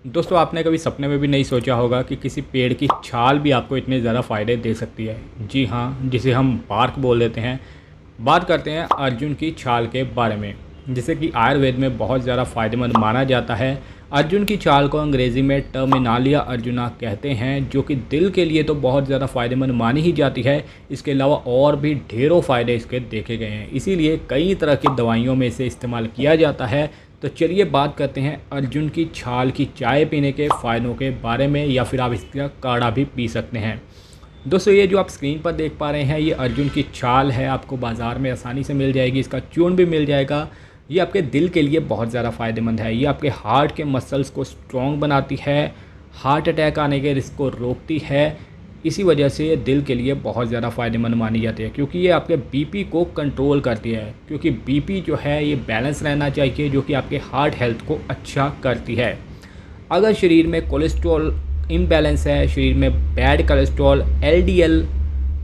दोस्तों आपने कभी सपने में भी नहीं सोचा होगा कि किसी पेड़ की छाल भी आपको इतने ज़्यादा फ़ायदे दे सकती है। जी हाँ, जिसे हम बार्क बोल देते हैं। बात करते हैं अर्जुन की छाल के बारे में, जिसे कि आयुर्वेद में बहुत ज़्यादा फ़ायदेमंद माना जाता है। अर्जुन की छाल को अंग्रेज़ी में टर्मिनालिया अर्जुना कहते हैं, जो कि दिल के लिए तो बहुत ज़्यादा फ़ायदेमंद मानी ही जाती है। इसके अलावा और भी ढेरों फ़ायदे इसके देखे गए हैं, इसीलिए कई तरह की दवाइयों में इसे इस्तेमाल किया जाता है। तो चलिए बात करते हैं अर्जुन की छाल की चाय पीने के फ़ायदों के बारे में, या फिर आप इसका काढ़ा भी पी सकते हैं। दोस्तों ये जो आप स्क्रीन पर देख पा रहे हैं, ये अर्जुन की छाल है। आपको बाज़ार में आसानी से मिल जाएगी, इसका चूर्ण भी मिल जाएगा। ये आपके दिल के लिए बहुत ज़्यादा फ़ायदेमंद है। ये आपके हार्ट के मसल्स को स्ट्रॉन्ग बनाती है, हार्ट अटैक आने के रिस्क को रोकती है। इसी वजह से ये दिल के लिए बहुत ज़्यादा फ़ायदेमंद मानी जाती है, क्योंकि ये आपके बीपी को कंट्रोल करती है। क्योंकि बीपी जो है ये बैलेंस रहना चाहिए, जो कि आपके हार्ट हेल्थ को अच्छा करती है। अगर शरीर में कोलेस्ट्रॉल इम्बैलेंस है, शरीर में बैड कोलेस्ट्रॉल एलडीएल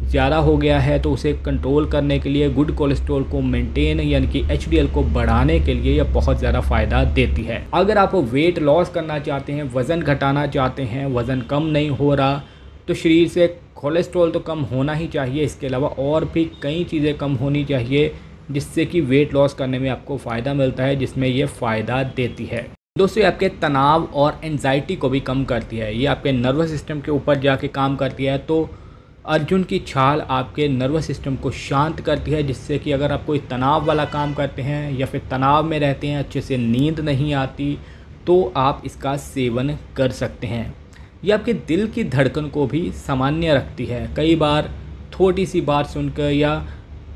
ज़्यादा हो गया है, तो उसे कंट्रोल करने के लिए, गुड कोलेस्ट्रॉल को मेंटेन यानी कि एचडीएल को बढ़ाने के लिए यह बहुत ज़्यादा फ़ायदा देती है। अगर आप वेट लॉस करना चाहते हैं, वज़न घटाना चाहते हैं, वज़न कम नहीं हो रहा, तो शरीर से कोलेस्ट्रॉल तो कम होना ही चाहिए। इसके अलावा और भी कई चीज़ें कम होनी चाहिए, जिससे कि वेट लॉस करने में आपको फ़ायदा मिलता है, जिसमें ये फ़ायदा देती है। दोस्तों ये आपके तनाव और एंजाइटी को भी कम करती है। ये आपके नर्वस सिस्टम के ऊपर जाके काम करती है। तो अर्जुन की छाल आपके नर्वस सिस्टम को शांत करती है, जिससे कि अगर आप कोई तनाव वाला काम करते हैं या फिर तनाव में रहते हैं, अच्छे से नींद नहीं आती, तो आप इसका सेवन कर सकते हैं। ये आपके दिल की धड़कन को भी सामान्य रखती है। कई बार छोटी सी बात सुनकर या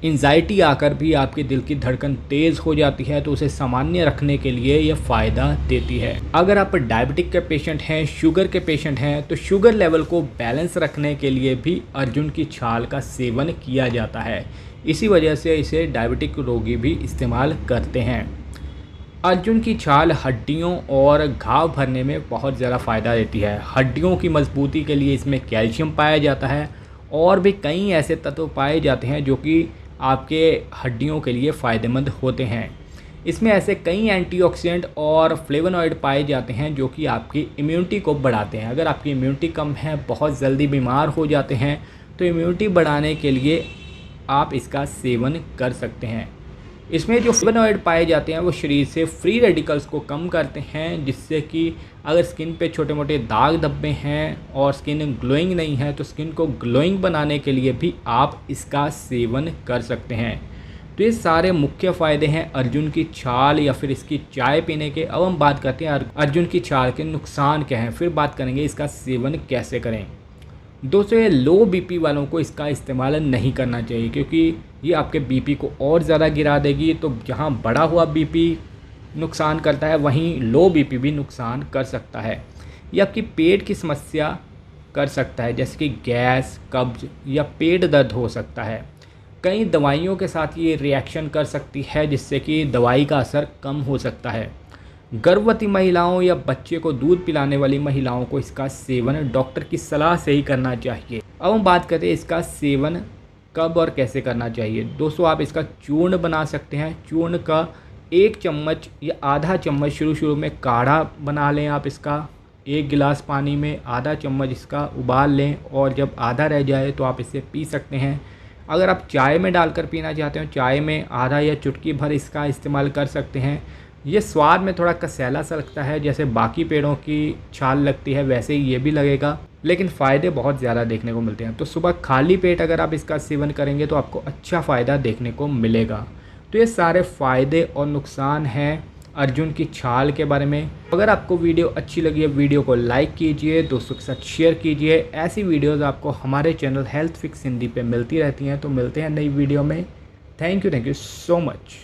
एंजाइटी आकर भी आपके दिल की धड़कन तेज़ हो जाती है, तो उसे सामान्य रखने के लिए यह फ़ायदा देती है। अगर आप डायबिटिक के पेशेंट हैं, शुगर के पेशेंट हैं, तो शुगर लेवल को बैलेंस रखने के लिए भी अर्जुन की छाल का सेवन किया जाता है। इसी वजह से इसे डायबिटिक रोगी भी इस्तेमाल करते हैं। अर्जुन की छाल हड्डियों और घाव भरने में बहुत ज़्यादा फ़ायदा देती है। हड्डियों की मजबूती के लिए इसमें कैल्शियम पाया जाता है, और भी कई ऐसे तत्व पाए जाते हैं जो कि आपके हड्डियों के लिए फ़ायदेमंद होते हैं। इसमें ऐसे कई एंटीऑक्सीडेंट और फ्लेवोनॉइड पाए जाते हैं जो कि आपकी इम्यूनिटी को बढ़ाते हैं। अगर आपकी इम्यूनिटी कम है, बहुत जल्दी बीमार हो जाते हैं, तो इम्यूनिटी बढ़ाने के लिए आप इसका सेवन कर सकते हैं। इसमें जो फ्लेवोनॉइड पाए जाते हैं वो शरीर से फ्री रेडिकल्स को कम करते हैं, जिससे कि अगर स्किन पे छोटे मोटे दाग धब्बे हैं और स्किन ग्लोइंग नहीं है, तो स्किन को ग्लोइंग बनाने के लिए भी आप इसका सेवन कर सकते हैं। तो ये सारे मुख्य फ़ायदे हैं अर्जुन की छाल या फिर इसकी चाय पीने के। अब हम बात करते हैं अर्जुन की छाल के नुकसान क्या हैं, फिर बात करेंगे इसका सेवन कैसे करें। दोस्तों ये लो बीपी वालों को इसका इस्तेमाल नहीं करना चाहिए, क्योंकि ये आपके बीपी को और ज़्यादा गिरा देगी। तो जहाँ बढ़ा हुआ बीपी नुकसान करता है, वहीं लो बीपी भी नुकसान कर सकता है। ये आपकी पेट की समस्या कर सकता है, जैसे कि गैस, कब्ज या पेट दर्द हो सकता है। कई दवाइयों के साथ ये रिएक्शन कर सकती है, जिससे कि दवाई का असर कम हो सकता है। गर्भवती महिलाओं या बच्चे को दूध पिलाने वाली महिलाओं को इसका सेवन डॉक्टर की सलाह से ही करना चाहिए। अब हम बात करते हैं इसका सेवन कब और कैसे करना चाहिए। दोस्तों आप इसका चूर्ण बना सकते हैं। चूर्ण का 1 चम्मच या आधा चम्मच शुरू में काढ़ा बना लें। आप इसका 1 गिलास पानी में आधा चम्मच इसका उबाल लें, और जब आधा रह जाए तो आप इसे पी सकते हैं। अगर आप चाय में डालकर पीना चाहते हो, चाय में आधा या चुटकी भर इसका इस्तेमाल कर सकते हैं। ये स्वाद में थोड़ा कसैला सा लगता है, जैसे बाकी पेड़ों की छाल लगती है वैसे ही ये भी लगेगा, लेकिन फ़ायदे बहुत ज़्यादा देखने को मिलते हैं। तो सुबह खाली पेट अगर आप इसका सेवन करेंगे तो आपको अच्छा फ़ायदा देखने को मिलेगा। तो ये सारे फ़ायदे और नुकसान हैं अर्जुन की छाल के बारे में। अगर आपको वीडियो अच्छी लगी है, वीडियो को लाइक कीजिए, दोस्तों के साथ शेयर कीजिए। ऐसी वीडियोज़ आपको हमारे चैनल हेल्थ फिक्स हिंदी पे मिलती रहती हैं। तो मिलते हैं नई वीडियो में। Thank you so much.